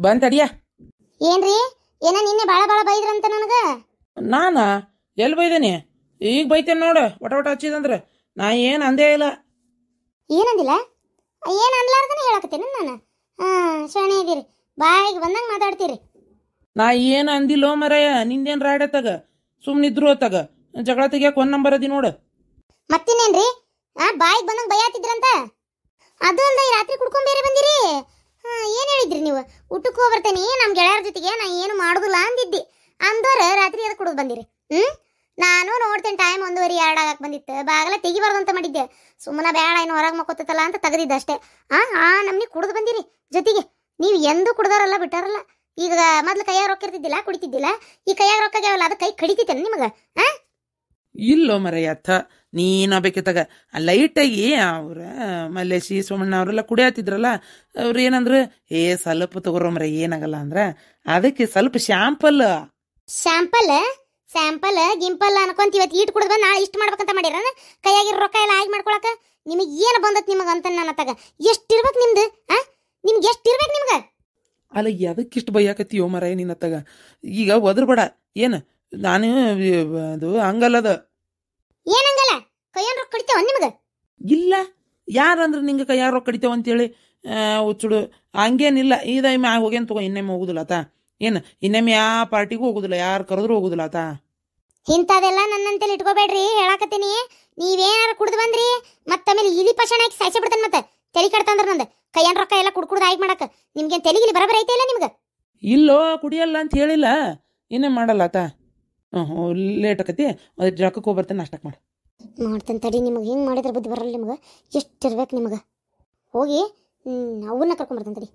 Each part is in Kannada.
ಬಂದ್ ತಡಿಯ. ಏನ್ರಿ ಏನ ನಿನ್ನೆ ಬಾಳ ಬಾಳ ಬೈದ್ರಂತ ನನಗ. ನಾನಾ ಎಲ್ಲಿ ಬೈದೇನಿ? ಈಗ ಬೈತೇನೆ ನೋಡ. ಒಟ ಒಟ ಹಚ್ಚಿದಂದ್ರೆ ನಾ ಏನು ಅಂದೇ ಇಲ್ಲ. ಏನಂದಿಲ್ಲ? ಏನ್ ಅನ್ಲಾರ್ದನೆ ಹೇಳಕತ್ತೇನೆ ನಾನು. ಶಾಣೆ ಇದೀರಿ, ಬಾಯಿಗೆ ಬಂದಂಗ ಮಾತಾಡ್ತೀರಿ. ನಾ ಏನು ಅಂದಿಲ್ಲೋ ಮರಯ್ಯ. ನಿಂದೇನು ರಾಡತ್ತಾಗ ಸುಮ್ಮನಿದ್ರು ಅತ್ತಾಗ ಜಗಳ ತೆಗಿಯಕ್ಕೆ 1 ನಂಬರ್ ಅದಿ ನೋಡು. ಮತ್ತಿನ್ನೇನ್ರಿ ಬಾಯಿಗೆ ಬಂದಂಗ ಬೈಯಾತಿದ್ರಂತ? ಅದು ಅಲ್ದ ಈ ರಾತ್ರಿ ಕುಡ್ಕೊಂಡ್ ಬೇರೆ ಬಂದಿರಿ. ಏನ್ ಹೇಳಿದ್ರಿ ನೀವು? ಊಟಕ್ಕೆ ಹೋಗಿ ಬರ್ತೇನೆ ನಮ್ ಗೆಳೆಯರ ಜೊತೆಗೆ, ನಾ ಏನು ಮಾಡುದಿಲ್ಲ ಅಂದಿದ್ದಿ. ಅಂದೋರ ರಾತ್ರಿ ಅದಕ್ಕೆ ಕುಡಿದು ಬಂದಿರಿ. ನಾನು ನೋಡ್ತೇನೆ ಟೈಮ್ 1:30 2 ಆಗಕ್ಕೆ ಬಂದಿತ್ತು. ಬಾಗಲ ತೆಗಿಬಾರ್ದು ಅಂತ ಮಾಡಿದ್ದೆ. ಸುಮ್ಮನೆ ಬೇಡ ಏನು ಹೊರಗೆ ಮಕ್ಕೋತಲ್ಲ ಅಂತ ತೆಗೆದಿದ್ದೆ ಅಷ್ಟೇ. ನಮ್ನಿ ಕುಡಿದು ಬಂದಿರಿ ಜೊತೆಗೆ. ನೀವು ಎಂದೂ ಕುಡ್ದಾರಲ್ಲ ಬಿಟ್ಟಾರಲ್ಲ. ಈಗ ಮೊದ್ಲು ಕೈಯಾಗ ರೊಕ್ಕ ಇರ್ತಿದ್ದಿಲ್ಲ, ಕುಡಿತಿದ್ದಿಲ್ಲ. ಈ ಕೈಯಾಗ ರೊಕ್ಕ ಆಗ್ಯಾವಲ್ಲ, ಅದು ಕೈ ಕಡಿತೈತೇನೆ ನಿಮಗೆ? ಇಲ್ಲೋ ಮರಯ್ಯ ಅತ್ತ ನೀನು ಬೇಕಿತ್ತಾಗ ಲೈಟಾಗಿ ಅವ್ರ ಮಲ್ಲೇಶಿ ಸೋಮಣ್ಣ ಅವರೆಲ್ಲ ಕುಡಿಯತ್ತಿದ್ರಲ್ಲ. ಅವ್ರು ಏನಂದ್ರೆ ಸ್ವಲ್ಪ ತಗೋರೋ ಮರ ಏನಾಗಲ್ಲ ಅಂದ್ರೆ ಅದಕ್ಕೆ ಸ್ವಲ್ಪ ಶಾಂಪಲ್ ಗಿಂಪಲ್ ಅನ್ಕೊಂತ ಇವತ್ತು ಈಟ್ ಕುಡ್ದು ಬಂದು ನಾಳೆ ಇಷ್ಟು ಮಾಡ್ಬೇಕಂತ ಮಾಡಿರ. ಕೈಯಾಗಿರೋ ರೊಕ್ಕ ಎಲ್ಲ ಆಗಿ ಮಾಡ್ಕೊಳಕ ನಿಮಗೆ ಏನು ಬಂದತ್ ನಿಮಗೆ ಅಂತ ನನ್ನ ತಗ. ಎಷ್ಟಿರ್ಬೇಕು ನಿಮ್ದು? ನಿಮ್ಗೆ ಎಷ್ಟಿರ್ಬೇಕು ನಿಮ್ಗೆ? ಅಲ್ಲ ಅದಕ್ಕಿಷ್ಟು ಬೈಯಾಕತ್ತೀಯೋ ಮರಯ್ಯ ನಿನ್ನತ್ತಾಗ. ಈಗ ಒದರ್ಬೇಡ ಏನು. ನಾನು ಅದು ಹಂಗಲ್ಲದ. ಏನಂಗಲ್ಲ? ಕೈಯಾಗ ರೊಕ್ಕ ಕಡಿತೇವ ನಿಮ್ಗೆ? ಇಲ್ಲ, ಯಾರಂದ್ರೆ ನಿಂಗೆ ಕೈಯಾಗ ರೊಕ್ಕ ಕಡಿತೇವ ಅಂತೇಳಿ ಹುಚ್ಚುಡು ಹಂಗೇನಿಲ್ಲ. ಇದೊಮ್ಮೆ ಹೋಗೇನು ತಗೋ, ಇನ್ನೊಮ್ಮೆ ಹೋಗುದಿಲ್ಲ ಆತ. ಏನು ಇನ್ನೊಮ್ಮೆ ಯಾವ ಪಾರ್ಟಿಗೂ ಹೋಗುದಿಲ್ಲ, ಯಾರು ಕರೆದ್ರೂ ಹೋಗುದಿಲ್ಲ ಆತ. ಇಂಥದೆಲ್ಲ ನನ್ನಂತೇಳಿ ಇಟ್ಕೋಬೇಡ್ರಿ, ಹೇಳಾಕತ್ತೀನಿ. ನೀವೇನಾರ ಕುಡ್ದು ಬಂದ್ರಿ ಮತ್ತಮೇಲೆ ಇಲಿ ಪಶಣ ಹಾಕಿ ಸಾಯ್ಸಿ ಬಿಡ್ತಾನೆ. ಮತ್ತೆ ತೆಲಿ ಕಡ್ತಂದ್ರ ನಂದು ಕೈಯನ್ ರೊಕ್ಕ ಎಲ್ಲ ಕುಡ್ದು ಆಯ್ಕೆ ಮಾಡಕ ನಿಮ್ಗೇನು ತೆಲಿಗಿಲಿ ಬರಬರ ಐತೆ ಇಲ್ಲ ನಿಮ್ಗೆ? ಇಲ್ಲೋ ಕುಡಿಯಲ್ಲ ಅಂತ ಹೇಳಿಲ್ಲ, ಇನ್ನೇ ಮಾಡಲ್ಲ ಆತ. ಲೇಟ್ ಆಕತಿ, ಅದ್ರ ಜಳಕಕ್ಕೆ ಹೋಗಿ ಬರ್ತೇನೆ, ನಾಷ್ಟಕ್ಕೆ ಮಾಡಿ ಮಾಡ್ತೇನೆ ತಡಿ. ನಿಮಗೆ ಹಿಂಗೆ ಮಾಡಿದ್ರೆ ಬುದ್ಧಿ ಬರಲ್ಲ ನಿಮ್ಗೆ. ಎಷ್ಟಿರ್ಬೇಕು ನಿಮ್ಗೆ? ಹೋಗಿ ಅವನ್ನ ಕರ್ಕೊಂಬರ್ತೇನೆ ತಡಿ,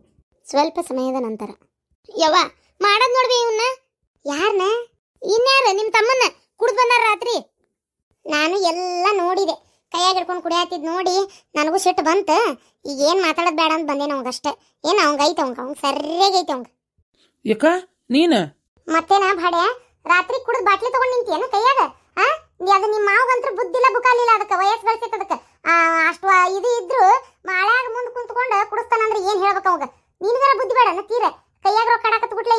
ಸ್ವಲ್ಪ ಸಮಯದ ನಂತರ. ಯವ್ವ ಮಾಡೋದು ನೋಡ್ವಿ ಇವನ್ನ. ಯಾರನ್ನ? ಇನ್ಯಾರ? ನಿಮ್ಮ ತಮ್ಮನ್ನ ಕುಡ್ದು ಬಂದಾರ ರಾತ್ರಿ. ನಾನು ಎಲ್ಲ ನೋಡಿದೆ, ಕೈಯಾಗ ಹಿಡ್ಕೊಂಡು ಕುಡಿಯಾತಿದ್ ನೋಡಿ ನನಗೂ ಸಿಟ್ಟು ಬಂತು. ಈಗ ಏನು ಮಾತಾಡೋದು ಬೇಡ ಅಂತ ಬಂದೇನು ಅವಂಗ ಅಷ್ಟೇ. ಏನು ಅವಂಗ ಐತೆ, ಅವಂಗ ಸರಿಯಾಗೈತೆ ಅವಂಗ. ಯಾಕ ನೀನು ಮತ್ತೇನ ಭಾಡ್ಯ ರಾತ್ರಿ ಕುಡಿದು ಬಾಟ್ಲಿ ತಗೊಂಡು ನಿಂತಿಯೇನು ಕೈಯಾಗ? ಅದು ನಿಮ್ಮ ಮಾವಗಂತ್ರ ಬುದ್ಧಿಲ್ಲ ಬುಕಾಲಿಲ್ಲ, ಅದಕ್ಕೆ ವಯಸ್ಸು ಬೆಳೆಸೈತೆ ಅದಕ್ಕೆ. ಅಷ್ಟು ಇದು ಇದ್ರು ಮಾಳ್ಯಾಗ ಮುಂದೆ ಕುಂತ್ಕೊಂಡು ಕುಡಿಸ್ತಾನಂದ್ರೆ ಏನು ಹೇಳ್ಬೇಕು ಅವಾಗ? ನಿನಗಾರ ಬುದ್ಧಿ ಬೇಡ ತೀರ. ಕೈಯಾಗ ರೊಕ್ಕ ಆಡಕತ್ತು ಬಿಟ್ಲೆ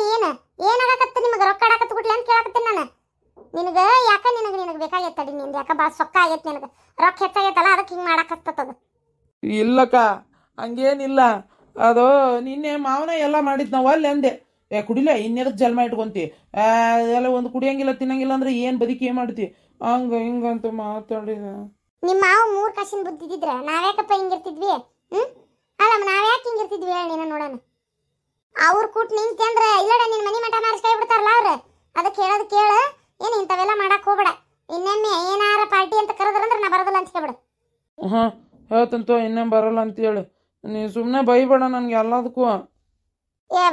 ಏನಾಗತ್ತ ನಿಮಗೆ? ರೊಕ್ಕ ಆಡಕತ್ತು ಬಿಟ್ಲೆ ಅಂತ ಕೇಳಕತ್ತೇನೆ ನಾನು. ನಿನಗೆ ಯಾಕ ನಿನಗೆ ಬೇಕಾಗೈತೆ ತಡಿ. ನಿಂದು ಯಾಕ ಭಾಳ ಸೊಕ್ಕ ಆಗೈತೆ ನಿನಗೆ, ರೊಕ್ಕ ಹೆಚ್ಚಾಗೈತಲ್ಲ ಅದಕ್ಕೆ ಹಿಂಗೆ ಮಾಡಕತ್ತದ. ಇಲ್ಲಕ್ಕ ಹಂಗೇನಿಲ್ಲ. ಅದು ನಿನ್ನೆ ಮಾವನ ಎಲ್ಲ ಮಾಡಿದ್ ನಾವು ಅಲ್ಲಿ ಅಂದೆ. ಕುಡಿಲ ಇನ್ನೆದಕ್ಕೆ ಜನ್ಮ ಇಟ್ಕೊಂತಿ? ಎಲ್ಲ ಒಂದು ಕುಡಿಯಂಗಿಲ್ಲ ತಿನ್ನಂಗಿಲ್ಲ ಅಂದ್ರೆ ಏನು ಬದುಕಿ ಮಾಡ್ತಿ? ಹಂಗ ಹಿಂಗಂತ ಮಾತಾಡಿದ. ನಿಮ್ಮ ಮಾವ 3 ಕಾಸಿನ ಬುದ್ಧಿದ್ರ ನಾವ್ಯಾಕಪ್ಪ ಹಿಂಗಿರ್ತಿದ್ವಿ? ಅಲ್ಲ ನಾವ್ಯಾಕೆ ಹಿಂಗಿರ್ತಿದ್ವಿ ಹೇಳಿ ನೀನು ನೋಡೋಣ. ಅವ್ರು ಕೂಟ್ ನಿಂತ್ಯಂದ್ರೆ ಇಲ್ಲಡ ನಿನ್ನ ಮನೆ ಮಠ ಮಾರಿಸ್ಕೈ ಬಿಡ್ತಾರಲ್ಲ ಅವ್ರು. ಅದಕ್ಕೆ ಹೇಳೋದು ಕೇಳು, ಏನು ಇಂಥವೆಲ್ಲ ಮಾಡಕ್ಕೆ ಹೋಗ್ಬೇಡ. ಇನ್ನೊಮ್ಮೆ ಏನಾರ ಪಾರ್ಟಿ ಅಂತ ಕರೆದ್ರಂದ್ರೆ ನಾ ಬರೋದಿಲ್ಲ ಅಂತ ಹೇಳ್ಬಿಡು. ಹೇಳ್ತಂತೋ ಇನ್ನೊಮ್ಮೆ ಬರಲ್ಲ ಅಂತ ಹೇಳಿ. ನೀ ಸುಮ್ಮನೆ ಬೈಬೇಡ ನನ್ಗೆ ಎಲ್ಲದಕ್ಕೂ.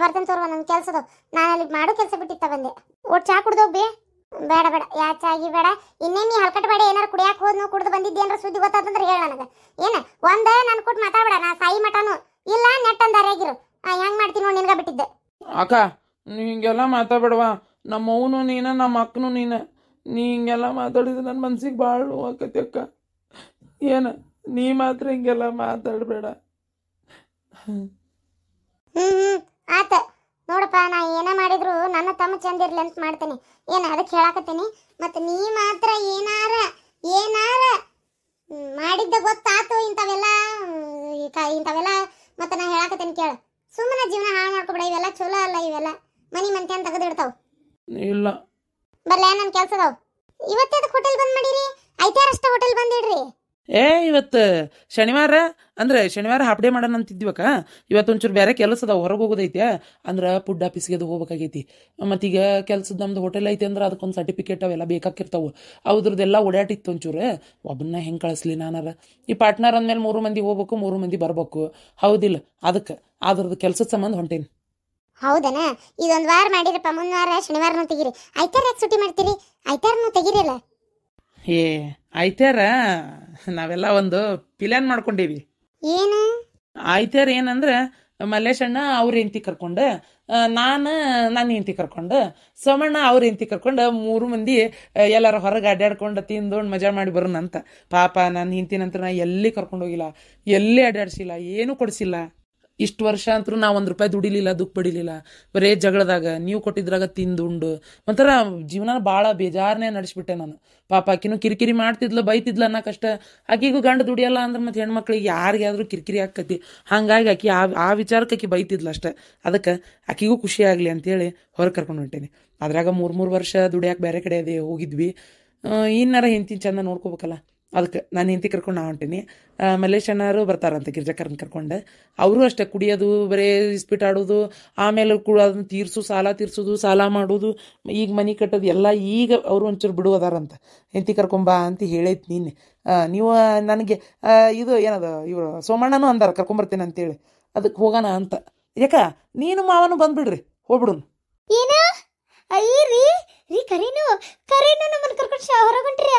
ಬರ್ತೇನೆ ತೋರ್ವ, ನನ್ನ ಕೆಲಸದ ನಾನು ಅಲ್ಲಿ ಮಾಡೋ ಕೆಲಸ ಬಿಟ್ಟಿತ್ತ ಬಂದೆ. ಒಟ್ಟು ಚಾ ಕುಡ್ದೋಗ್ಬಿ. ಬೇಡ ಯಾ ಚಾಗಿ ಬೇಡ. ಇನ್ನೇನು ಹಲ್ಕಟ್ ಬೇಡ. ಏನಾರು ಕುಡಿಯಾಕೆ ಹೋದ್ನು ಕುಡ್ದು ಬಂದಿದ್ದೆ ಏನಾರ ಸುದ್ದಿ ಗೊತ್ತಾತಂದ್ರೆ ಹೇಳ ನನಗೆ. ಏನು ನಾನು ಕೊಟ್ಟು ಮಾತಾಡ್ಬೇಡ. ನಾ ಸಾಯಿ ಮಟನು ಇಲ್ಲ ನೆಟ್ ಅಂದಾರಾಗಿರು. ಹೆಂಗೆ ಮಾಡ್ತೀನಿ ನೋಡಿ ನಿನ್ಗೆ ಬಿಟ್ಟಿದ್ದೆ. ಅಕ್ಕ ನೀ ಹಿಂಗೆಲ್ಲ ಮಾತಾಡ್ಬೇಡವಾ. ನಮ್ಮ ಅವನು ನೀನ, ನಮ್ಮ ಅಕ್ಕನು ನೀನ. ನೀ ಹಿಂಗೆಲ್ಲ ಮಾತಾಡಿದ್ರೆ ನನ್ನ ಮನ್ಸಿಗೆ ಭಾಳ ನೋವಾಕತಿ ಅಕ್ಕ. ಏನು ನೀ ಮಾತ್ರ ಹಿಂಗೆಲ್ಲ ಮಾತಾಡಬೇಡ. ಆತ ನೋಡಪ್ಪ, ನಾ ಏನ ಮಾಡಿದ್ರು ನನ್ನ ತಮ್ಮ ಚಂದ ಇರ್ಲಿ ಅಂತ ಮಾಡ್ತೇನೆ. ಏನು ಅದಕ್ಕೆ ಹೇಳಾಕತ್ತೇನಿ. ಮತ್ತು ನೀ ಮಾತ್ರ ಏನಾರ ಮಾಡಿದ್ದ ಗೊತ್ತಾತು ಇಂಥವೆಲ್ಲ ಮತ್ತು ನಾ ಹೇಳಾಕತ್ತೇನೆ ಕೇಳು. ಸುಮ್ಮನೆ ಜೀವನ ಹಾಳು ಮಾಡ್ಕೊಬೇಡ. ಇವೆಲ್ಲ ಚಲೋ ಅಲ್ಲ, ಇವೆಲ್ಲ ಮನಿ ಮಂತೆ ಅಂತ ತೆಗೆದಿಡ್ತಾವ. ಇಲ್ಲ ಬರ್ಲ ನನ್ನ ಕೆಲ್ಸದವು. ಇವತ್ತೇ ಅದಕ್ಕೆ ಹೋಟೆಲ್ ಬಂದ್ ಮಾಡಿರಿ? ಐತಾರಷ್ಟ ಹೋಟೆಲ್ ಬಂದಿಡ್ರಿ. ಇವತ್ತು ಶನಿವಾರ ಅಂದ್ರೆ ಶನಿವಾರ ಹಾಫ್ ಡೇ ಮಾಡೋಣ ಅಂತಿದ್ವಕ್ಕ. ಇವತ್ತು ಒಂಚೂರು ಬೇರೆ ಕೆಲಸ ಅದಾವ, ಹೊರಗೆ ಹೋಗೋದೈತೆ. ಅಂದ್ರೆ ಫುಡ್ ಆಫೀಸ್ಗೆ ಅದು ಹೋಗ್ಬೇಕಾಗೈತಿ. ಮತ್ತೀಗ ಕೆಲ್ಸದ ನಮ್ದು ಹೋಟೆಲ್ ಐತೆ ಅಂದ್ರೆ ಅದಕ್ಕೊಂದು ಸರ್ಟಿಫಿಕೇಟ್ ಅವೆಲ್ಲ ಬೇಕಾಗಿರ್ತಾವೆ. ಅವ್ರದ್ದೆಲ್ಲ ಓಡಾಟಿತ್ತು ಒಂಚೂರು. ಒಬ್ಬನ್ನ ಹೆಂಗೆ ಕಳಿಸ್ಲಿ ನಾನಾರ? ಈ ಪಾರ್ಟ್ನರ್ ಅಂದಮೇಲೆ 3 ಮಂದಿ ಹೋಗ್ಬೇಕು, 3 ಮಂದಿ ಬರ್ಬೇಕು. ಹೌದಿಲ್ಲ? ಅದಕ್ಕೆ ಅದ್ರದ್ದು ಕೆಲಸದ ಸಂಬಂಧ ಹೊಂಟೇನಿ. ಹೌದನಾ? ಇದೊಂದು ವಾರ ಮಾಡಿರಪ್ಪ, ಮುಂದಿನ ವಾರ ಶನಿವಾರನೂ ತೆಗೀರಿ. ಐತಾರ ಯಾಕೆ ಸುಟ್ಟಿ ಮಾಡ್ತೀರಿ? ಐತಾರನೂ ತೆಗೀರಿಲ್ಲ. ಆಯ್ತಾರ ನಾವೆಲ್ಲ ಒಂದು ಪ್ಲಾನ್ ಮಾಡ್ಕೊಂಡೀವಿ. ಏನು ಆಯ್ತಾರ ಏನಂದ್ರೆ ಮಲ್ಲೇಶಣ್ಣ ಅವ್ರ ಹೆಂಡತಿ ಕರ್ಕೊಂಡು, ನಾನು ನನ್ನ ಹೆಂಡತಿ ಕರ್ಕೊಂಡು, ಸೋಮಣ್ಣ ಅವ್ರ ಹೆಂಡತಿ ಕರ್ಕೊಂಡು 3 ಮಂದಿ ಎಲ್ಲಾರ ಹೊರಗೆ ಅಡ್ಡಾಡ್ಕೊಂಡು ತಿಂದೋಂಡು ಮಜಾ ಮಾಡಿ ಬರೋಣ ಅಂತ. ಪಾಪ ನನ್ನ ಹೆಂಡತಿ ನಂತರ ನಾ ಎಲ್ಲಿ ಕರ್ಕೊಂಡು ಹೋಗಿಲ್ಲ, ಎಲ್ಲಿ ಅಡ್ಡಾಡ್ಸಿಲ್ಲ, ಏನೂ ಕೊಡಿಸಿಲ್ಲ. ಇಷ್ಟು ವರ್ಷ ಅಂತೂ ನಾವು ₹1 ದುಡಿಲಿಲ್ಲ, ದುಃಖ ಪಡಿಲಿಲ್ಲ. ಬರೇ ಜಗಳದಾಗ ನೀವು ಕೊಟ್ಟಿದ್ರಾಗ ತಿಂದುಂಡು ಒಂಥರ ಜೀವನ ಭಾಳ ಬೇಜಾರನೇ ನಡೆಸ್ಬಿಟ್ಟೆ ನಾನು. ಪಾಪ ಆಕಿನೂ ಕಿರಿಕಿರಿ ಮಾಡ್ತಿದ್ಲು, ಬೈತಿದ್ಲು ಅನ್ನಕಷ್ಟ. ಆಕಿಗೂ ಗಂಡ ದುಡಿಯಲ್ಲ ಅಂದ್ರೆ ಮತ್ತೆ ಹೆಣ್ಮಕ್ಳಿಗೆ ಯಾರಿಗಾದ್ರೂ ಕಿರಿಕಿರಿ ಆಕ್ಕತಿ. ಹಂಗಾಗಿ ಆಕಿ ಆ ವಿಚಾರಕ್ಕೆ ಆಕಿ ಬೈತಿದ್ಲು ಅಷ್ಟೆ. ಅದಕ್ಕೆ ಆಕಿಗೂ ಖುಷಿ ಆಗಲಿ ಅಂತೇಳಿ ಹೊರಗೆ ಕರ್ಕೊಂಡು ಹೊಂಟೇನಿ. ಅದ್ರಾಗ 3 ವರ್ಷ ದುಡಿಯಾಕೆ ಬೇರೆ ಕಡೆ ಅದೇ ಹೋಗಿದ್ವಿ. ಇನ್ನಾರ ಹೆಂಡತಿ ಚಂದ ನೋಡ್ಕೋಬೇಕಲ್ಲ, ಅದಕ್ಕೆ ನಾನು ಹೆಂಡತಿ ಕರ್ಕೊಂಡು ನಾ ಹೊಂಟೀನಿ. ಮಲ್ಲೇಶ್ ಅಣ್ಣಾರು ಬರ್ತಾರಂತೆ ಗಿರ್ಜಕ್ಕರನ್ನ ಕರ್ಕೊಂಡು. ಅವರು ಅಷ್ಟೇ ಕುಡಿಯೋದು, ಬರೀ ಇಸ್ಪಿಟ್ ಆಡೋದು, ಆಮೇಲೆ ಕೂಡ ಅದನ್ನ ಸಾಲ ತೀರ್ಸೋದು, ಸಾಲ ಮಾಡೋದು, ಈಗ ಮನೆ ಕಟ್ಟೋದು ಎಲ್ಲ. ಈಗ ಅವರು ಒಂಚೂರು ಬಿಡು ಅದಾರಂತ. ಹೆಂಡತಿ ಕರ್ಕೊಂಬಾ ಅಂತ ಹೇಳೈತಿ ನೀನೆ. ನೀವು ನನಗೆ ಇದು ಏನದ ಇವರು ಸೋಮಣ್ಣನೂ ಅಂದಾರ ಕರ್ಕೊಂಬರ್ತೇನೆ ಅಂತೇಳಿ. ಅದಕ್ಕೆ ಹೋಗೋಣ ಅಂತ. ಯಾಕ ನೀನು ಮಾವನು ಬಂದ್ಬಿಡ್ರಿ, ಹೋಗ್ಬಿಡುನು. ಏನ ಅಯ್ಯ ರೀ ರೀ ಕರೇನು ನಮ್ಮನ್ನ ಕರ್ಕೊಂಡು ಹೊರಗೊಂಡ್ರಿ?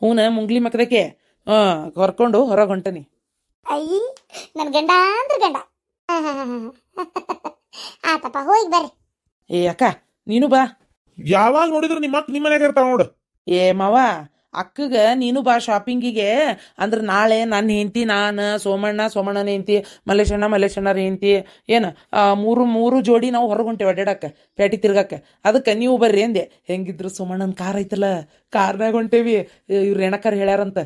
ಹೂನ ಮುಂಗ್ಲಿ ಮಕ್ಕದಕ್ಕೆ ಕರ್ಕೊಂಡು ಹೊರಗೆ ಹೊಂಟನಿ. ಅಯ್ಯ ನನ್ ಗಂಡ ಅಂದ್ರೆ ಗಂಡ. ಆತಪ್ಪ ಹೋಗಿ ಬರ್ರಿ. ಏ ಅಕ್ಕ ನೀನು ಬಾ. ಯಾವಾಗ ನೋಡಿದ್ರು ನಿಮ್ಮ ಅಕ್ಕ ನಿಮ್ಮ ಮನ್ಯಾಗ ಇರ್ತಾವ ನೋಡು. ಏ ಮಾವ, ಅಕ್ಕಗ ನೀನು ಬಾ ಶಾಪಿಂಗಿಗೆ. ಅಂದ್ರೆ ನಾಳೆ ನನ್ನ ಹೆಂಡತಿ, ನಾನು, ಸೋಮಣ್ಣನ ಹೆಂಡತಿ, ಮಲ್ಲೇಶಣ್ಣರ ಹೆಂಡತಿ, ಏನು ಮೂರು ಜೋಡಿ ನಾವು ಹೊರಗೆ ಹೊಂಟೇವೆ ಅಡ್ಡಾಡಕ್ಕೆ, ಪೇಟಿ ತಿರ್ಗಕ್ಕೆ. ಅದಕ್ಕೆ ನೀವು ಬರ್ರಿ ಅಂದೆ. ಹೆಂಗಿದ್ರು ಸೋಮಣ್ಣನ ಕಾರ್ ಐತಲ್ಲ, ಕಾರ್ನಾಗ ಹೊಂಟೇವಿ. ಇವ್ರು ರೇಣಕ್ಕರ್ ಹೇಳ್ಯಾರಂತ,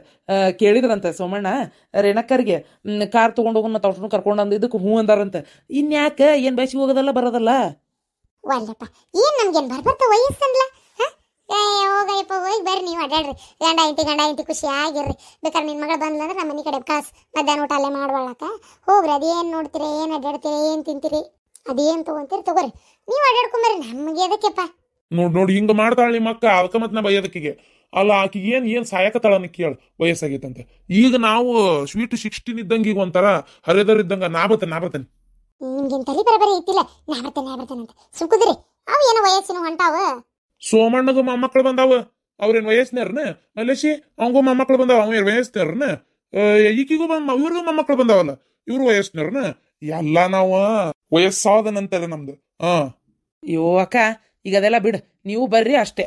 ಕೇಳಿದ್ರಂತ ಸೋಮಣ್ಣ ರೇಣಕ್ಕರ್ಗೆ ಕಾರ್ ತೊಗೊಂಡು ಹೋಗೋಣ ಮತ್ತು ಅವ್ರನ್ನ ಕರ್ಕೊಂಡು ಅಂದಿದ್ದಕ್ಕೆ ಹ್ಞೂ ಅಂದಾರಂತ. ಇನ್ಯಾಕೆ ಏನು ಬಯಸಿ ಹೋಗೋದಲ್ಲ ಬರೋದಲ್ಲ? ಒಲ್ಲಪ್ಪ ಏನ್ ನಮ್ಗೇನ್ ಬರ್ಬರ್ತ ವಯಸ್ಸನ್ಲ. ಹೋಗಯ್ಯಪ್ಪ ಹೋಗಿ ಬರ್ರಿ, ನೀವು ಅಡ್ಡಾಡ್ರಿ. ಗಂಡ ಐತಿ ಖುಷಿ ಆಗಿರ್ರಿ. ಬೇಕಾದ್ರೆ ನಿನ್ ಮಗಳು ಬಂದ್ಲಂದ್ರೆ ನಮ್ಮ ಮನೆ ಕಡೆ ಕಾಸು ಮಧ್ಯಾಹ್ನ ಊಟ ಅಲ್ಲೇ ಮಾಡ್ಕೊಳ್ಳಾಕ ಹೋಗ್ರಿ. ಅದೇನ್ ನೋಡ್ತೀರಿ, ಏನ್ ಅಡ್ಡಾಡ್ತೀರಿ, ಏನ್ ತಿಂತೀರಿ, ಅದೇನ್ ತಗೊಂತೀರಿ ತಗೋರಿ. ನೀವು ಅಡ್ಡಾಡ್ಕೊಂಬರ್ರಿ, ನಮ್ಗೆ ಎದಕ್ಕೆಪ್ಪ. ನೋಡಿ ಹಿಂಗ ಮಾಡ್ತಾಳ ನಿಮ್ಮ ಅಕ್ಕ. ಅದಕ್ಕ ಮತ್ ನಾ ಬೈಯೋದಕ್ಕಿಗೆ ಅಲ್ಲ, ಆಕಿಗೆ ಏನ್ ಸಾಯಕತ್ತಾಳನ್ನ ಕೇಳು, ವಯಸ್ಸಾಗೈತಂತೆ. ಈಗ ನಾವು ಸ್ವೀಟ್ 16 ಇದ್ದಂಗ ಈಗ ಒಂಥರ ಹರಿದರ್ ಇದ್ದಂಗ. ನಾ ಬರ್ತೇನೆ. ನಿಮ್ಗೇನ್ ತಲೆ ಬರಬರಿ ಐತಿಲ್ಲ. ನಾ ಬರ್ತೇನೆ ಅಂತ ಸುಮ್ಕುದ್ರಿ. ಅವು ಏನೋ ವಯಸ್ಸಿನ ಹೊಂಟಾವ. ಸೋಮಣ್ಣಗೂ ಮೊಮ್ಮಕ್ಳು ಬಂದಾವ. ಅವ್ರೇನ್ ವಯಸ್ಸಿನಾರನ? ಮಲ್ಲೇಶಿ ಅವಂಗೂ ಮೊಮ್ಮಕ್ಳು ಬಂದಾವ. ಅವ ವಯಸ್ಸಿನಾರನ? ಈಕಿಗೂ ಇವ್ರಿಗೂ ಮೊಮ್ಮಕ್ಳು ಬಂದಾವಲ್ಲ, ಇವ್ರು ವಯಸ್ಸಿನಾರನ? ಎಲ್ಲ ನಾವು ವಯಸ್ಸಾದ ನಂತರ ನಮ್ದು. ಅಯ್ಯೋ ಅಕ್ಕ, ಈಗ ಅದೆಲ್ಲ ಬಿಡು, ನೀವು ಬರ್ರಿ ಅಷ್ಟೇ.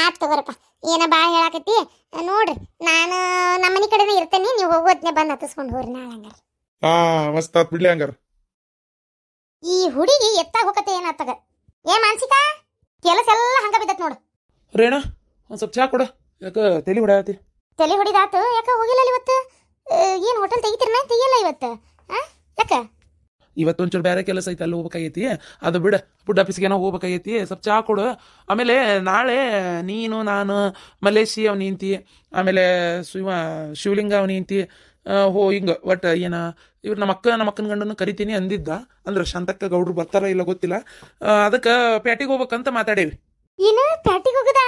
ಆತ್ ತಗೋರಪ್ಪ, ಏನ ಬಾ ಹೇಳಾಕತಿ ನೋಡ್ರಿ. ನಾನು ನಮ್ಮ ಮನೆ ಕಡೆನೇ ಇರ್ತೇನೆ, ನೀವು ಹೋಗೋದ್ನೆ ಬಂದು ಹತ್ತಿಸ್ಕೊಂಡು ಹೋಗ್ರಿ ನಾಳೆ. ಹಂಗಾರ ಮಸ್ತ್ ಬಿಡ್ಲಿ. ಹಂಗಾರ ಈ ಹುಡುಗಿ ಎತ್ತಾಗ ಹೋಗತ್ತೆ ಏನಾಗ್ತಗ. ಏ ಮಾನಸಿಕ, ಕೆಲಸ ಎಲ್ಲ ಹಂಗ ಬಿದ್ದತ್ ನೋಡು. ರೇಣ ಒಂದ್ ಸ್ವಲ್ಪ ಚಾ ಕೊಡ, ಯಾಕೆ ತಲೆ ಹೊಡ್ಯಾತಿ? ತಲೆ ಹೊಡಿದಾತು. ಯಾಕ ಹೋಗಿಲ್ಲ ಇವತ್ತು? ಏನ್ ಹೋಟೆಲ್ ತೆಗಿತಿರ್ನ? ತೆಗಿಯಲ್ಲ ಇವತ್ತು? ಯಾಕ? ಇವತ್ತೊಂಚೂರು ಬೇರೆ ಕೆಲಸ ಐತೆ, ಅಲ್ಲಿ ಹೋಗ್ಬೇಕಾಗೈತಿ. ಅದು ಬಿಡ, ಫುಡ್ ಆಫೀಸ್ಗೆ ಏನೋ ಹೋಗ್ಬೇಕಾಗೈತಿ. ಸ್ವಲ್ಪ ಚಾ ಕೊಡು. ಆಮೇಲೆ ನಾಳೆ ನೀನು, ನಾನು, ಮಲೇಶಿ ಅವನ ಹೆಂಡತಿ, ಆಮೇಲೆ ಶಿವಲಿಂಗ ಅವನ ಹೆಂಡತಿ, ಹಿಂಗ ಒಟ್ಟು ಏನ ಇವ್ರು ನಮ್ಮ ಅಕ್ಕನ ಗಂಡನ್ನು ಕರಿತೀನಿ ಅಂದಿದ್ದ. ಅಂದ್ರೆ ಶಾಂತಕ್ಕ ಗೌಡ್ರು ಬರ್ತಾರ ಇಲ್ಲ ಗೊತ್ತಿಲ್ಲ. ಅದಕ್ಕೆ ಪೇಟೆಗೆ ಹೋಗ್ಬೇಕಂತ ಮಾತಾಡೇವಿ. ಏನು ಪ್ಯಾಟಿಗೆ ಹೋಗುದಾ?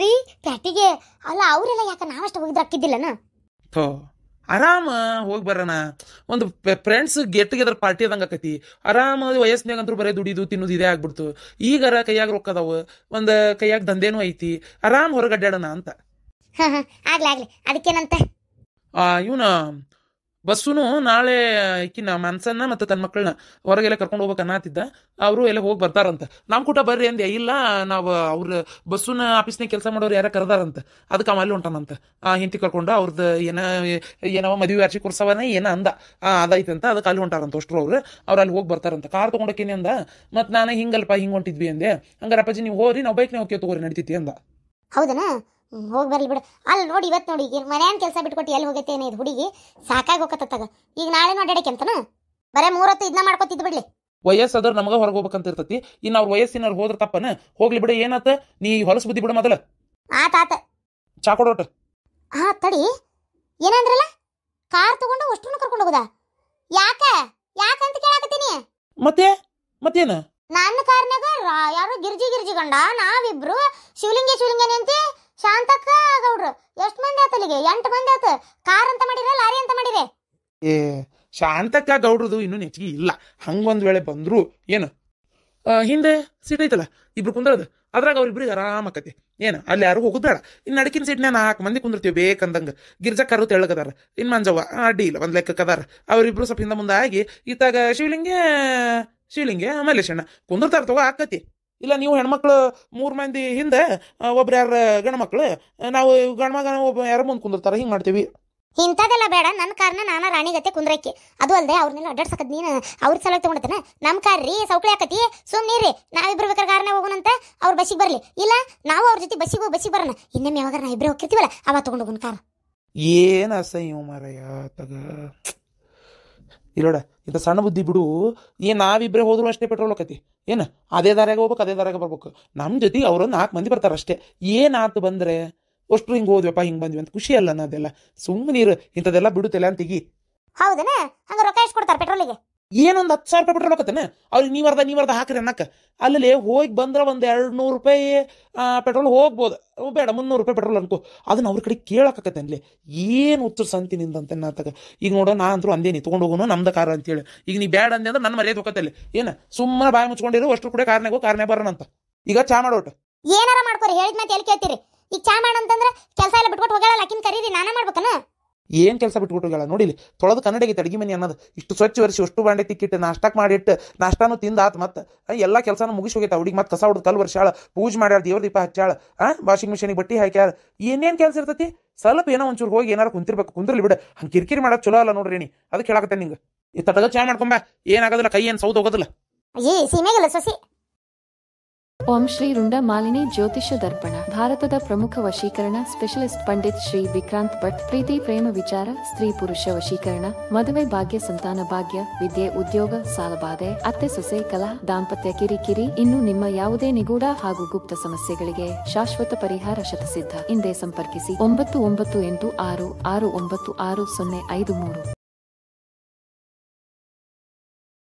ರೀ ಪ್ಯಾಟಿಗೆ ಅಲ್ಲ, ಅವರೆಲ್ಲ ಯಾಕ ನಾವಷ್ಟ ಹೋಗಿದ್ರ ಅಕ್ಕಿದ್ದಿಲ್ಲನ? ಆರಾಮ ಹೋಗಿ ಬರೋಣ. ಒಂದು ಫ್ರೆಂಡ್ಸ್ ಗೆಟ್ ಟುಗೆದರ್ ಪಾರ್ಟಿ ಅದಂಗ ಆಕತಿ. ಆರಾಮ ವಯಸ್ಸಿನಾಗಂತೂ ಬರೀ ದುಡಿದು ತಿನ್ನೋದು ಇದೇ ಆಗ್ಬಿಡ್ತು. ಈಗಾರ ಕೈಯಾಗ ರೊಕ್ಕ ಅದಾವ, ಒಂದು ಕೈಯಾಗ ದಂಧೆನೂ ಐತಿ, ಆರಾಮ್ ಹೊರಗೆ ಅಡ್ಡಾಡೋಣ ಅಂತ. ಆಗ್ಲಿ ಅದಕ್ಕೇನಂತ. ಇವನ ಬಸ್ಸುನು ನಾಳೆ ಈಕಿನ ಮನ್ಸನ್ನ ಮತ್ತು ತನ್ನ ಮಕ್ಕಳನ್ನ ಹೊರಗೆಲ್ಲ ಕರ್ಕೊಂಡು ಹೋಗ್ಬೇಕು ಅನ್ನತ್ತಿದ್ದ. ಅವರು ಎಲ್ಲ ಹೋಗಿ ಬರ್ತಾರಂತ. ನಮ್ಮ ಕೂಟ ಬರ್ರಿ ಅಂದೆ. ಇಲ್ಲ, ನಾವು ಅವ್ರ ಬಸ್ಸುನ ಆಫೀಸ್ನಾಗ ಕೆಲಸ ಮಾಡೋರು ಯಾರ ಕರೆದಾರಂತ. ಅದಕ್ಕೆ ಅವ ಅಲ್ಲಿ ಹೊಂಟಾನಂತ. ಹಿಂತಿ ಕರ್ಕೊಂಡು ಅವ್ರದ್ದು ಏನವ ಮದುವೆ ವಾರ್ಷಿಕ ಉತ್ಸವನೇ ಏನೋ ಅಂದ. ಅದೈತಂತ. ಅದಕ್ಕೆ ಅಲ್ಲಿ ಹೊಂಟಾರಂತ ಅಷ್ಟ್ರು ಅವ್ರು ಅಲ್ಲಿ ಹೋಗಿ ಬರ್ತಾರಂತ. ಕಾರ್ ತೊಗೊಂಡೋಕೇನೆ ಅಂದ. ಮತ್ತು ನಾನು ಹಿಂಗಲ್ಪ ಹಿಂಗೆ ಹೊಂಟಿದ್ವಿ ಅಂದೆ. ಹಂಗಾರೆ ಅಪ್ಪಾಜಿ ನೀವು ಹೋಗ್ರಿ, ನಾವು ಬೈಕ್ನೇ ಹೋಗ್ತೀವಿ ತಗೋರಿ, ನಡಿತೈತಿ ಅಂದ. ಹೌದನಾ? ಹೋಗಿ ಬರ್ಲಿ ಬಿಡು. ಅಲ್ಲಿ ನೋಡಿ ಇವತ್ತು ನೋಡಿ ಮನ್ಯಾನ ಕೆಲಸ ಬಿಟ್ಕೊಟ್ಟು ಎಲ್ಲಿ ಹೋಗೈತೇನೆ ಇದು ಹುಡುಗಿ. ಸಾಕಾಗಿ ಹೋಗತ್ತತ್ತಾಗ. ಈಗ ನಾಳೆ ಅಡ್ಡಾಡಕ್ಕೆ ಅಂತನ ಬರೇ 3 ಹೊತ್ತು ಇದನ್ನ ಮಾಡ್ಕೊತಿದ್ ಬಿಡ್ಲಿ. ವಯಸ್ಸಾದ್ರೆ ನಮಗ ಹೊರಗೆ ಹೋಗ್ಬೇಕಂತ ಇರ್ತತಿ. ಇನ್ನು ಅವ್ರ ವಯಸ್ಸಿನವ್ರು ಹೋದ್ರ ತಪ್ಪನ? ಹೋಗ್ಲಿ ಬಿಡ, ಏನಾತ? ನೀ ಹೊಲಸು ಬುದ್ಧಿ ಬಿಡ ಮೊದಲ. ಆತ ಚಾ ಕೊಡೋಟ. ತಡಿ, ಏನಂದ್ರಲ್ಲ ಕಾರ್ ತಗೊಂಡು ಅಷ್ಟನ್ನು ಕರ್ಕೊಂಡು ಹೋಗುದಾ? ಯಾಕಂತ ಕೇಳಾಕತ್ತೀನಿ. ಮತ್ತೇನ ನನ್ನ ಕಾರ್ನಾಗ ಯಾರು ಗಿರ್ಜಿ ಗಂಡ, ನಾವಿಬ್ರು, ಶಿವಲಿಂಗನೇ ಅಂತೆ, ಶಾಂತಕ್ಕ ಗೌಡ್ರು. ಎಷ್ಟು ಮಂದಿ ಆತ ಅಲ್ಲಿಗೆ? 8 ಮಂದಿ ಆತ. ಕಾರ್ ಅಂತ ಮಾಡಿರ, ಲಾರಿ ಅಂತ ಮಾಡಿರೆ? ಶಾಂತಕ್ಕ ಗೌಡ್ರದು ಇನ್ನೂ ಹೆಚ್ಚಿಗೆ ಇಲ್ಲ. ಹಂಗೊಂದ್ ವೇಳೆ ಬಂದ್ರು ಏನು ಹಿಂದೆ ಸೀಟ್ ಐತಲ್ಲ, ಇಬ್ರು ಕುಂದ್ರದು, ಅದ್ರಾಗ ಅವ್ರಿಬ್ರಿಗೆ ಆರಾಮ್ ಆಕತಿ. ಏನು ಅಲ್ಲಿ ಯಾರು ಹೋಗುದು ಬೇಡ. ಇನ್ನು ನಡಕಿನ ಸೀಟ್ನ 4 ಮಂದಿ ಕುಂದಿರ್ತೀವಿ ಬೇಕಂದಂಗ. ಗಿರ್ಜಕ್ಕರು ತೆಳ್ಳಗದಾರ, ಇನ್ ಮಂಜವ್ವ ಅಡ್ಡಿ ಇಲ್ಲ, ಒಂದ್ ಲೆಕ್ಕದಾರ. ಅವ್ರಿಬ್ರು ಸ್ವಲ್ಪ ಹಿಂದೆ ಮುಂದೆ ಆಗಿ ಇತ್ತಾಗ ಶಿವಲಿಂಗೆ ಮಲ್ಲೇಶಣ್ಣ ಕುಂದಿರ್ತಾರ. ತಗೋ ಆಕತಿ. ಇಲ್ಲ ನೀವು ಹೆಣ್ಮಕ್ಳು 3 ಮಂದಿ ಹಿಂದೆ, ಒಬ್ರು ಯಾರ ಗಂಡ್ಮಕ್ಳು, ನಾವು ಗಂಡ್ಮಗ ಒಬ್ಬ ಯಾರ ಮುಂದೆ ಕುಂದಿರ್ತಾರ. ಹಿಂಗೆ ಮಾಡ್ತೀವಿ. ಇಂಥದೆಲ್ಲ ಬೇಡ, ನನ್ನ ಕಾರ್ನ ನಾನ ರಾಣಿಗತ್ತೆ ಕುಂದ್ರಕ್ಕೆ. ಅದು ಅಲ್ಲದೆ ಅವ್ರನ್ನೆಲ್ಲ ಅಡ್ಡಾಡ್ಸಕತ್ ನೀನು ಅವ್ರ ಸಲ ತಗೊಂಡತನ. ನಮ್ಮ ಕಾರ್ ರೀ ಸೌಕಳಿ ಆಕತಿ, ಸುಮ್ಮನಿರಿ. ನಾವಿಬ್ರು ಬೇಕಾದ್ರೆ ಕಾರ್ನ ಹೋಗೋಣಂತ, ಅವ್ರ ಬಸ್ಸಿಗೆ ಬರಲಿ. ಇಲ್ಲ ನಾವು ಅವ್ರ ಜೊತೆ ಬಸ್ಸಿಗೆ ಹೋಗಿ ಬಸ್ಸಿಗೆ ಬರೋಣ. ಇನ್ನೊಮ್ಮೆ ಯಾವಾಗ ನಾ ಇಬ್ಬರೇ ಹೋಗ್ತಿರ್ತೀವಲ್ಲ ಅವ ತಗೊಂಡು ಹೋಗೋಣ ಕಾರ್. ಏನು ಅಸಹ್ಯ ಮಾರಾಯ ತಗ. ಇಲ್ಲೋಡ ಇಂಥ ಸಣ್ಣ ಬುದ್ಧಿ ಬಿಡು. ಏನು ನಾವಿಬ್ಬರೇ ಹೋದ್ರು ಅಷ್ಟೇ ಪೆಟ್ರೋಲ್ ಹೋಗತಿ ಏನು? ಅದೇ ದಾರ್ಯಾಗ ಹೋಗ್ಬೇಕು, ಅದೇ ದಾರ್ಯಾಗ ಬರ್ಬೇಕು. ನಮ್ಮ ಜೊತೆಗೆ ಅವ್ರೊಂದು 4 ಮಂದಿ ಬರ್ತಾರೆ ಅಷ್ಟೇ. ಏನಾಯ್ತು ಬಂದರೆ ಅಷ್ಟು ಹಿಂಗೆ ಹೋದ್ವಪ್ಪ ಹಿಂಗೆ ಬಂದ್ವಿ ಅಂತ ಖುಷಿ ಅಲ್ಲ ಅದೆಲ್ಲ. ಸುಮ್ಮನೆ ನೀರು ಇಂಥದ್ದೆಲ್ಲ ಬಿಡುತ್ತಿಲ್ಲ ಅಂತ ತೆಗಿ. ಹೌದನ? ಹಂಗ ರೊಕ್ಕ ಎಷ್ಟು ಕೊಡ್ತಾರೆ ಪೆಟ್ರೋಲಿಗೆ? ಏನೊಂದು 10,000 ರೂಪಾಯಿ ಪೆಟ್ರೋಲ್ ಹೋಗತ್ತೇನೆ ಅವ್ರಿಗೆ. ನೀವರ್ದ ಹಾಕ್ರಿ ಅನ್ನಕ್ಕೆ. ಅಲ್ಲಿ ಹೋಗಿ ಬಂದ್ರೆ ಒಂದು 200 ರೂಪಾಯಿ ಪೆಟ್ರೋಲ್ ಹೋಗ್ಬೋದು, ಬೇಡ 300 ರೂಪಾಯಿ ಪೆಟ್ರೋಲ್ ಅನ್ಕೋ. ಅದನ್ನ ಅವ್ರ ಕಡೆ ಕೇಳಕತ್ತೆ ಅಲ್ಲಿ. ಏನು ಉತ್ತರ ಸಂತಿ ನಿಂದಂತೆ ನಾತಗ. ಈಗ ನೋಡೋ ನಾ ಅಂತೂ ಅಂದೇನಿ ತೊಗೊಂಡು ಹೋಗೋನು ನಮ್ದು ಕಾರ್ ಅಂತೇಳಿ. ಈಗ ನೀ ಬೇಡ ಅಂದೆ ಅಂದ್ರೆ ನನ್ನ ಮರ್ಯಾದೆ ಹೋಗತ್ತಲ್ಲಿ. ಏನು ಸುಮ್ಮನೆ ಬಾಯಿ ಮುಚ್ಕೊಂಡಿರು, ಅಷ್ಟು ಕೂಡ ಕಾರ್ನಾಗ ಬರೋಣ ಅಂತ. ಈಗ ಚಾ ಮಾಡೋಟ ಏನಾರ ಮಾಡ್ಕೋರಿ, ಹೇಳಿದ ಮತ್ತೆ ಎಲ್ಲಿ ಕೇಳ್ತೀರಿ? ಈಗ ಚಾ ಮಾಡಂತಂದ್ರೆ ಕೆಲಸ ಎಲ್ಲ ಬಿಟ್ಕೊಟ್ಟು ಹೋಗಲ್ಲ, ಅಕ್ಕಿನ ಕರೀರಿ, ನಾನೇ ಮಾಡ್ಬೇಕನ? ಏನು ಕೆಲಸ ಬಿಟ್ಬಿಟ್ಟುಗಳ ನೋಡಿಲಿ. ತೊಳೆದು ಕನ್ನಡಿಗೆ ಅಡಿಗೆ ಮನೆ ಅನ್ನೋದು ಇಷ್ಟು ಸ್ವಚ್ಛ ಒರೆಸಿ ಅಷ್ಟು ಬಾಂಡೆ ತಿಕ್ಕಿಟ್ಟು ನಾಷ್ಟಕ್ಕೆ ಮಾಡಿಟ್ಟು ನಾಷ್ಟಾನು ತಿಂದಾತು. ಮತ್ತೆ ಎಲ್ಲ ಕೆಲಸನೂ ಮುಗಿಸಿ ಹೋಗೈತೆ. ಹುಡುಗಿ ಮತ್ತೆ ಕಸ ಹೊಡೆದು ಕಲ್ಲು ವರ್ಷಾಳ, ಪೂಜೆ ಮಾಡ್ಯಾಳ, ದೇವ್ರ ದೀಪ ಹಚ್ಚಾಳ, ವಾಷಿಂಗ್ ಮಿಷಿನಿಗೆ ಬಟ್ಟೆ ಹಾಕ್ಯಾಳ. ಏನೇನು ಕೆಲಸ ಇರ್ತೈತಿ? ಸ್ವಲ್ಪ ಏನೋ ಒಂಚೂರು ಹೋಗಿ ಏನಾರು ಕುಂತಿರ್ಬೇಕು. ಕುಂದ್ರಲಿ ಬಿಡ, ಹಂಗೆ ಕಿರಿಕಿರಿ ಮಾಡೋದು ಚಲೋ ಅಲ್ಲ ನೋಡ್ರಿ. ಅದಕ್ಕೆ ಹೇಳಕತ್ತೆ ನಿಂಗೆ. ಈ ತಟಗ ಚಾ ಮಾಡ್ಕೊಂಬ, ಏನಾಗೋದಿಲ್ಲ, ಕೈ ಏನು ಸೌದು ಹೋಗೋದಿಲ್ಲ. ಅಯ್ಯೇ ಸೀಮೆಗಲ್ಲ ಸೊಸಿ. ಓಂ ಶ್ರೀ ರುಂಡ ಮಾಲಿನಿ ಜ್ಯೋತಿಷ್ಯ ದರ್ಪಣ. ಭಾರತದ ಪ್ರಮುಖ ವಶೀಕರಣ ಸ್ಪೆಷಲಿಸ್ಟ್ ಪಂಡಿತ್ ಶ್ರೀ ವಿಕ್ರಾಂತ್ ಭಟ್. ಪ್ರೀತಿ, ಪ್ರೇಮ ವಿಚಾರ, ಸ್ತ್ರೀ ಪುರುಷ ವಶೀಕರಣ, ಮದುವೆ ಭಾಗ್ಯ, ಸಂತಾನ ಭಾಗ್ಯ, ವಿದ್ಯೆ, ಉದ್ಯೋಗ, ಸಾಲಬಾಧೆ, ಅತ್ತೆ ಸೊಸೆ, ಕಲಹ, ದಾಂಪತ್ಯ ಕಿರಿಕಿರಿ, ಇನ್ನು ನಿಮ್ಮ ಯಾವುದೇ ನಿಗೂಢ ಹಾಗೂ ಗುಪ್ತ ಸಮಸ್ಯೆಗಳಿಗೆ ಶಾಶ್ವತ ಪರಿಹಾರ ಶತಸಿದ್ಧ. ಹಿಂದೆ ಸಂಪರ್ಕಿಸಿ 9986696053.